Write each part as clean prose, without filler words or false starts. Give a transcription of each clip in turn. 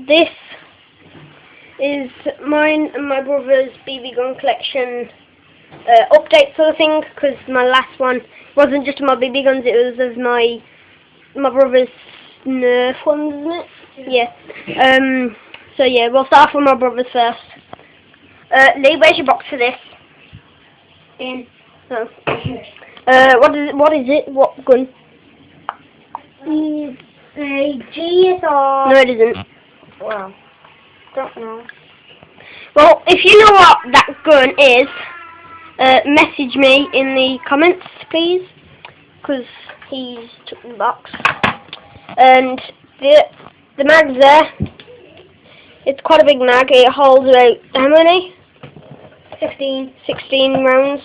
this is mine and my brother's BB gun collection update sort of thing, because my last one wasn't just my BB guns, it was of my brother's Nerf ones, isn't it? Yeah. So yeah, we'll start with my brother's first. Lee, where's your box for this? In. Oh. What is it? What gun? It's a GSR. No, it isn't. Well, don't know. Well, if you know what that gun is, message me in the comments, please, because he's took the box. And the mag's there. It's quite a big mag. It holds about how many? 16 rounds.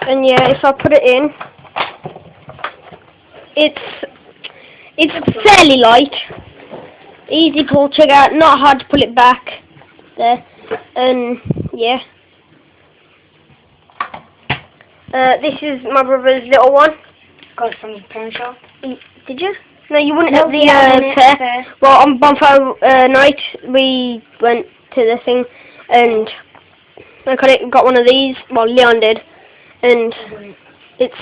And yeah, if I put it in, it's fairly light, easy pull trigger, not hard to pull it back. There, and yeah. This is my brother's little one. Got it from his parent shop. Did you? No, you wouldn't No, have the fair. Well, on bonfire night we went to the thing, and I got one of these. Well, Leon did, and it's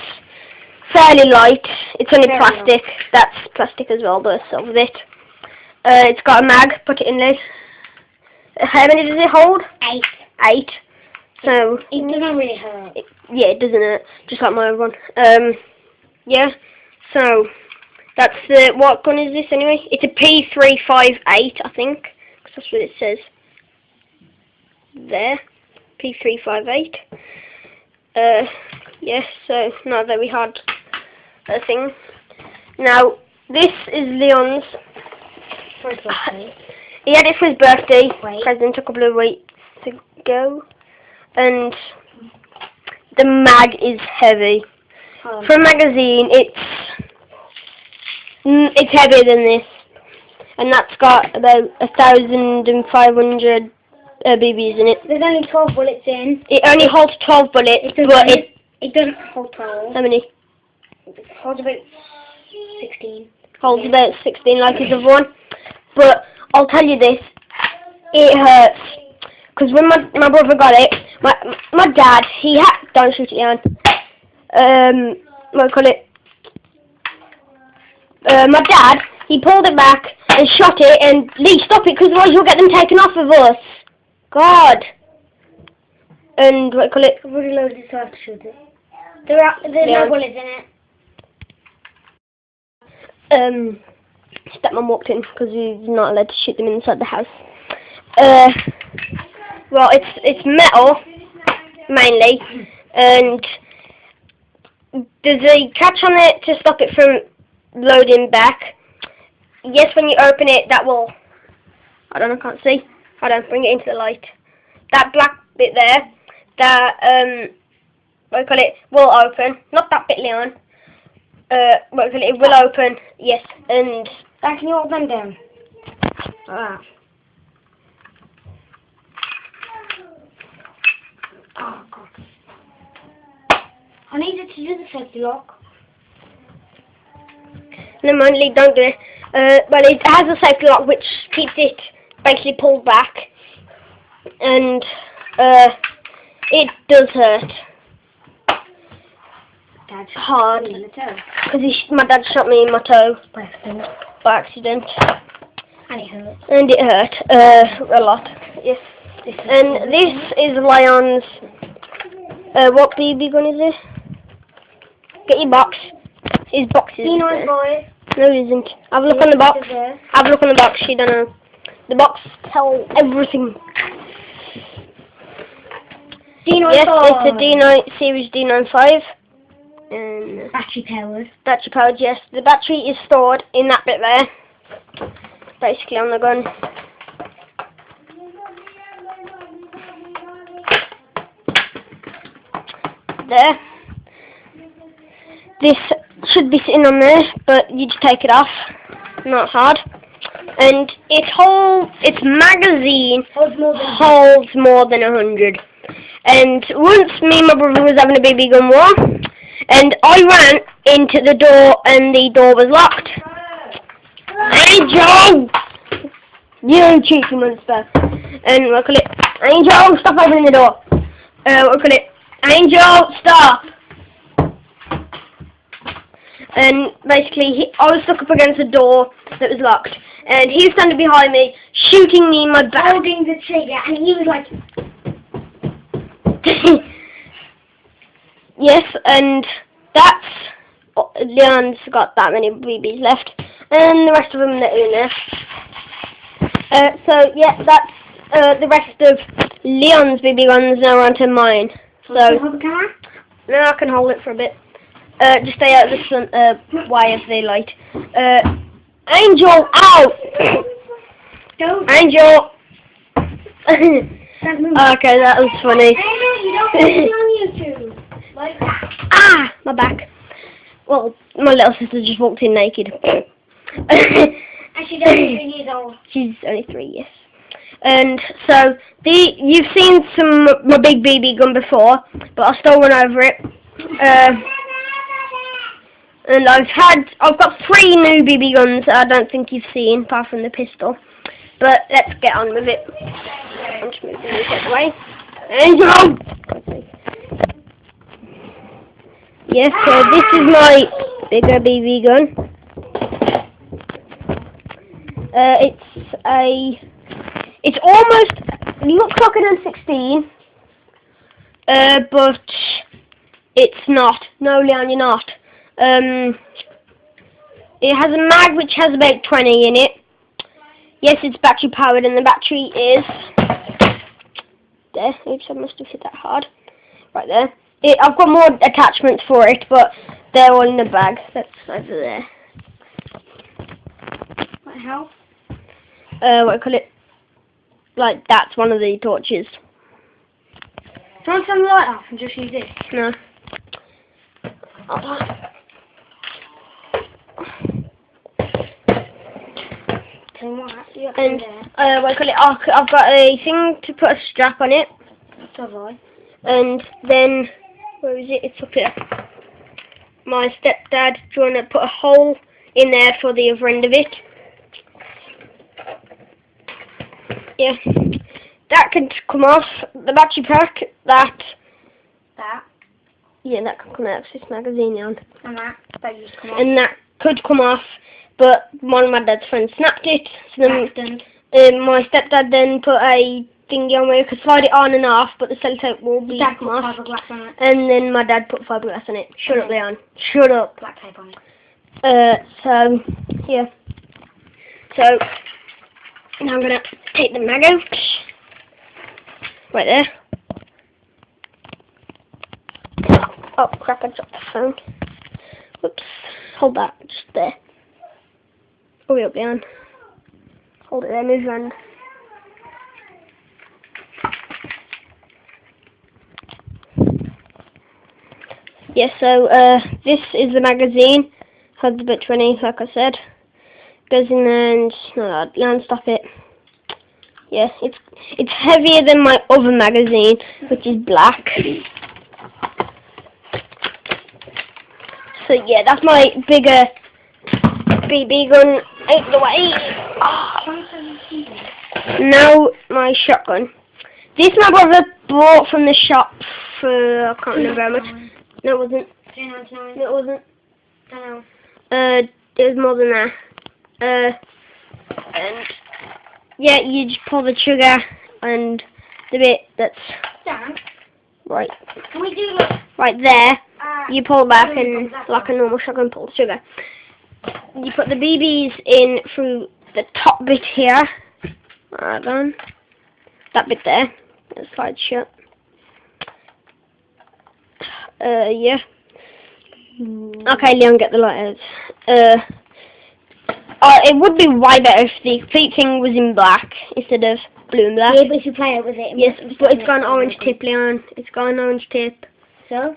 fairly light. It's only Very plastic. light. That's plastic as well, but so with it. It's got a mag. Put it in there. How many does it hold? 8. So it doesn't really hurt. Yeah, it doesn't hurt. Just like my other one. Yeah. So that's what gun is this anyway? It's a P358, I think, because that's what it says. There, P358. Yeah. So not very hard thing. Now this is Leon's. For his birthday. He had it for his birthday Wait. present a couple of weeks ago, and the mag is heavy. For a magazine, it's heavier than this, and that's got about 1,500 BBs in it. There's only 12 bullets in. It only holds 12 bullets, but it doesn't hold 12. how many? It holds about 16. Holds about 16 like his other one. But I'll tell you this, it hurts. Because when my brother got it, my dad, he had, don't shoot it down. What do you call it? My dad, he pulled it back and shot it, and Lee, stop it, because otherwise you'll get them taken off of us. God. And what do you call it? I've already loaded it so I have to shoot it. There's no bullets in it. Stepmom walked in because he's not allowed to shoot them inside the house. Well, it's metal mainly, and there's a catch on it to stop it from loading back. Yes, when you open it, that will. I can't see. Hold on, bring it into the light. That black bit there, that what do you call it, will open. Not that bit, Leon. What do you call it? It will open. Yes, and. Can you hold them down? Ah. Oh, God. I needed to do the safety lock. Never mind, Lee, don't do it. Well, it has a safety lock which keeps it basically pulled back. And it does hurt. Dad's hard. in the toe. Because my dad shot me in my toe. By accident. And it hurt. And it hurt a lot. Yes. And this is Lion's. What BB gun is this? Get your box. His box is. D9 boy. No, it isn't. Have a look on the box. Have a look on the box. You don't know. The box tells everything. D9 yes, it's a D9 series D95. And battery powered. Battery powered, yes. The battery is stored in that bit there. Basically on the gun. There. This should be sitting on there, but you just take it off. Not hard. And its magazine holds more than 100. And once me and my brother was having a BB gun war, and I ran into the door and the door was locked. Angel! You cheeky monster. And we'll call it, Angel, stop opening the door. We'll call it, Angel, stop. And basically, I was stuck up against a door that was locked. And he was standing behind me, shooting me in my back. Holding the trigger, and he was like... Yes, and that's... Leon's got that many BBs left. And the rest of them are in there. So, yeah, that's the rest of Leon's BB guns now onto mine. So, hold the camera? now I can hold it for a bit. Just stay out of the sun, way of the light. Angel, out! Don't. Angel! Okay, that was funny. Angel, you don't put it on YouTube. Like that. Ah! My back. Well, my little sister just walked in naked. And she's only 3 years old. She's only 3, yes. And so, you've seen my big BB gun before, but I'll still run over it. And I've got 3 new BB guns that I don't think you've seen, apart from the pistol. But let's get on with it. I'm just moving this out of the way. Angel! Yes, so this is my bigger BB gun. It's almost, looks like an M16, but it's not. No, Leon, you're not. It has a mag which has about 20 in it. Yes, it's battery powered, and the battery is there. Oops, I must have hit that hard. Right there. I've got more attachments for it, but they're all in the bag. That's over there. What the hell? What do you call it? Like, that's one of the torches. Turn some light off and just use this. No. Hold on. And what? And, what do you call it? I've got a thing to put a strap on it. So have I. And then, where is it? It's up here. My stepdad trying to put a hole in there for the other end of it. Yeah, that could come off. The battery pack, that. Yeah, that could come out. It's magazine on. And that used to come off. And that could come off, but one of my dad's friends snapped it. So then, my stepdad then put a thingy on where you could slide it on and off, but the sellotape will be come off. Fiberglass on it. And then my dad put fiberglass on it. Shut up, Leon. Shut up. Black tape on it. So, yeah. So, now I'm going to take the mag out. Right there. Oh, crap, I dropped the phone. Whoops. Hold that. Just there. Oh, up, Leon. Hold it there, move around. Yeah, so this is the magazine. Has a bit 20, like I said. Goes in there and no, stop it. Yeah, it's heavier than my other magazine, which is black. So yeah, that's my bigger BB gun out the way. Oh. Now my shotgun. This my brother bought from the shop for I can't remember how much. No, it wasn't. No, it wasn't. It was more than that. And yeah, you just pull the trigger and the bit that's right. Can we do like right there? You pull back and like a normal shotgun, pull the trigger. You put the BBs in through the top bit here. Right on. That bit there. It slides shut. Yeah. Okay, Leon, get the light out. It would be way better if the complete thing was in black instead of blue and black. Yeah, but if you play it with it. Yes, but it's got an orange tip, Leon. It's got an orange tip. So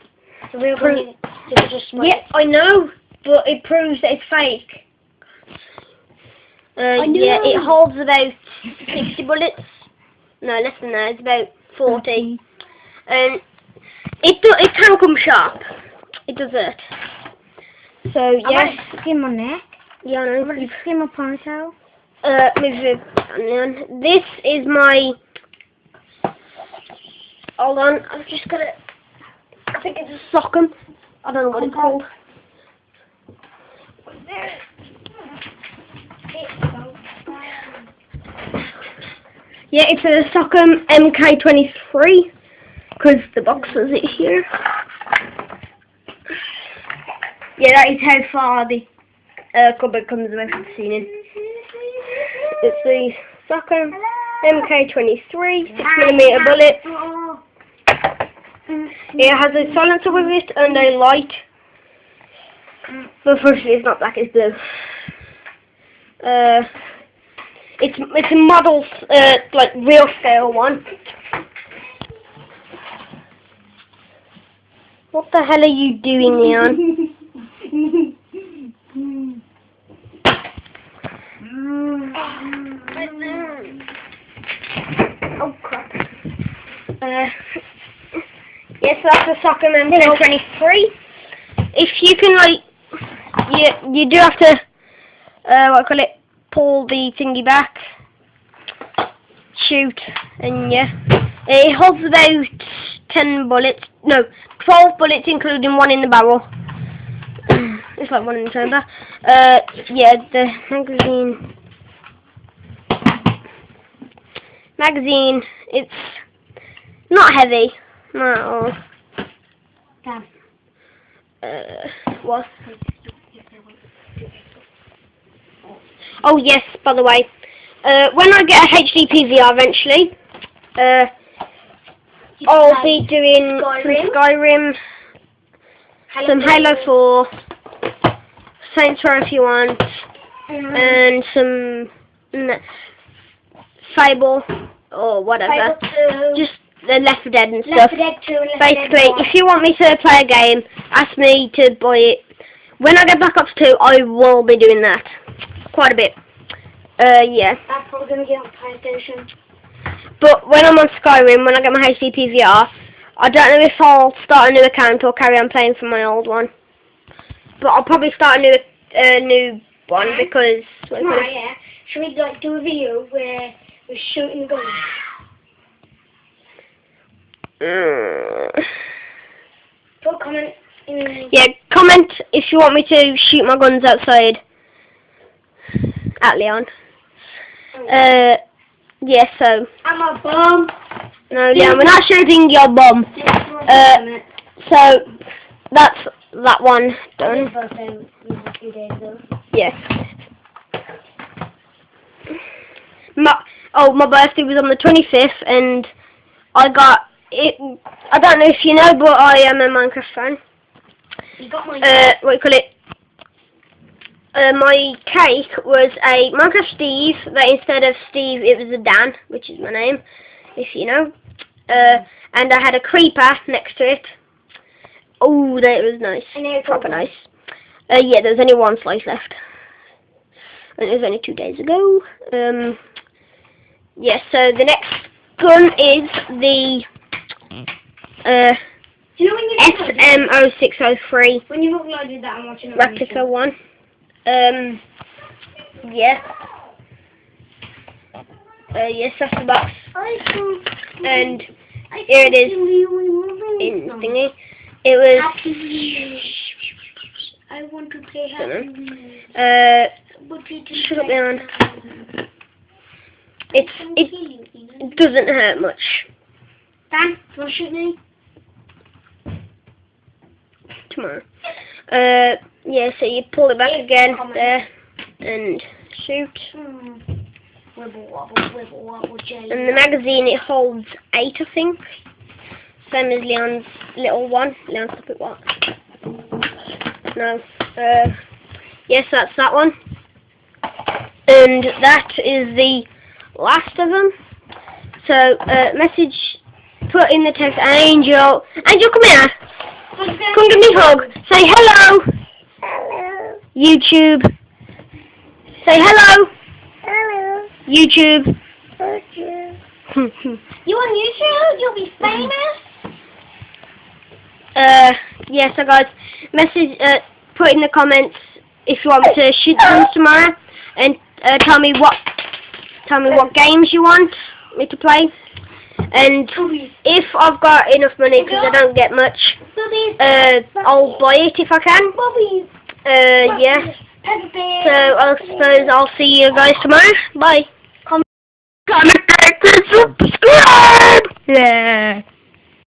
we're going to just yeah, I know, but it proves that it's fake. Yeah, it holds about 60 bullets. No, less than that. It's about 40. And it can come sharp. It does it. So yeah. Skin my neck. Yeah, I know. Skin my ponytail. This is my. Hold on, I'm just gonna. I think it's a socken. I don't know what it's called. Yeah, it's a Socken MK23 because the box says it here. Yeah, that is how far the cupboard comes away from the ceiling. It's the Socken MK23 6mm bullet. It has a silencer with it and a light. But firstly, it's not black, it's blue. It's a model, like real scale one. What the hell are you doing, Leon? Oh crap. Yes, that's a Socken MK23. If you can, like, you do have to, pull the thingy back, shoot, and yeah. It holds about 10 bullets, no, 12 bullets including one in the barrel. It's like one in the chamber. Yeah, the magazine, it's not heavy, not at all. Damn. What? Oh yes, by the way, when I get a HD PVR eventually, I'll be doing some Skyrim, some Halo 4, Saints Row if you want, and some Fable or whatever. Just the Left 4 Dead and stuff. Basically, if you want me to play a game, ask me to buy it. When I get Black Ops 2, I will be doing that. Quite a bit. Yeah. I'm probably going to get on PlayStation. But when I'm on Skyrim, when I get my HD PVR, I don't know if I'll start a new account or carry on playing from my old one. But I'll probably start a new one because... Right, yeah. Should we like do a video where we're shooting guns? Put a comment in... Yeah, comment if you want me to shoot my guns outside. At Leon. Yeah, so... I'm a bum. No, Leon, we're not shooting your bum. So, that's that one done. My birthday was a few days ago. Yeah. My birthday was on the 25th, and I got it. I don't know if you know, but I am a Minecraft fan. You got my... What do you call it? My cake was a Minecraft Steve, that instead of Steve it was a Dan, which is my name, if you know. And I had a creeper next to it. Oh, that was nice. Proper nice. Yeah, there's only one slice left. And it was only 2 days ago. Yeah, so the next gun is the you know when you SM0603 when you uploaded that, I'm watching it replica one. Yeah. Yes, that's the box. And here it is in thingy. It was... I want to play Happy shut up, Leon. It doesn't hurt much. Dan, do you want to shoot me? Tomorrow. Yeah, so you pull it back again there and shoot. Wibble wobble, wibble wobble, jelly. And the magazine, it holds 8, I think. Same as Leon's little one. Leon, stop it, what? No. Yes, that's that one. And that is the last of them. So, message, put in the text, Angel. Angel, come here. Come give me a hug. Say hello. Hello. YouTube. Say hello. Hello. YouTube. Okay. You on YouTube? You'll be famous. Yeah, so guys, message, put in the comments if you want me to shoot them tomorrow, and tell me what tell me what games you want me to play. And if I've got enough money, because I don't get much, I'll buy it if I can. Yeah. So I suppose I'll see you guys tomorrow. Bye. Comment, subscribe. Yeah.